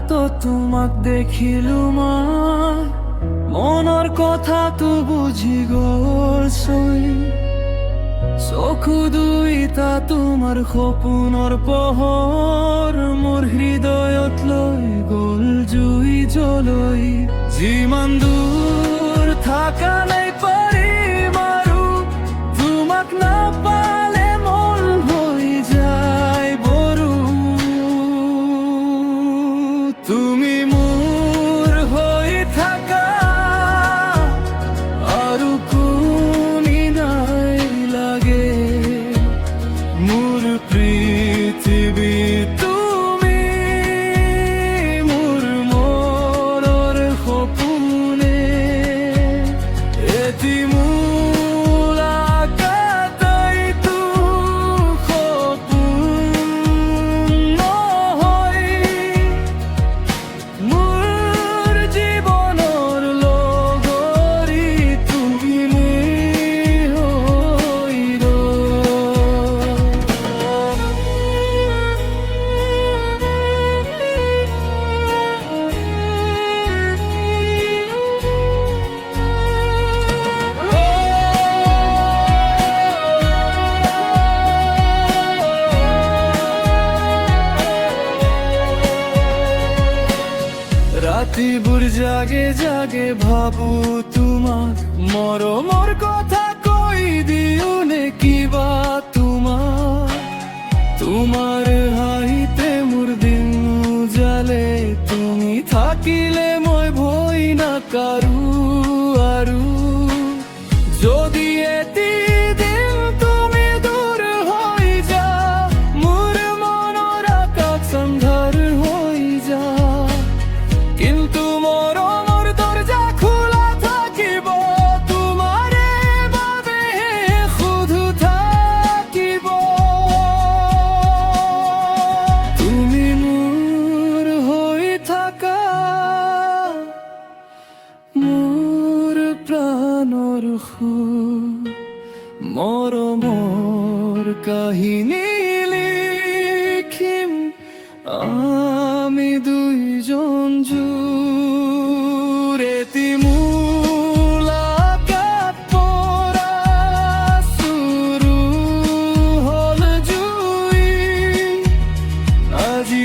তো তোমাক দেখিলো মই মনৰ কথা তো বুঝি গলছই চকু দুইটা তোমাৰ সপোনৰ পোহৰ মোৰ হৃদয়ত লৈ গল জুই জ্বলাই যিমান দূৰ থাকা নাই পাৰিম আৰু তোমাক নাপালে মন হৈ যায় বৰু তুমি মোৰ হৈ থাকা আৰু কোনি নাই লাগে মোৰ পৃথিৱী তুমি মোৰ মনৰ সপোনে এটি মুলাকাতইতো সপোন নহয় মোৰ জীৱনৰ লগৰী তুমি হৈ ৰাতিবোৰ জাগে জাগে ভাবো তোমাক মৰমৰ কথা কৈ দিও নে কিবা তোমাৰ হাঁহিতে মোৰ দিন জালে তুমি থাকিলে মই ভয় নাকাৰো আৰু যদি এটি দিন তুমি দূৰ হৈ যা মোৰ মনৰ আকাশ আন্ধাৰ হৈ যা কিন্তু মৰমৰ দরজা খোলা থাকিব তোমাৰে বাবে শুধু থাকিব তুমি মোৰ হৈ থাকা মোৰ প্ৰাণৰ সুৰ মৰমৰ কাহিনী লিখিম আমি দুইজন জোৰ এটি মুলাকাত পৰা শুৰু হ'ল জুই আজি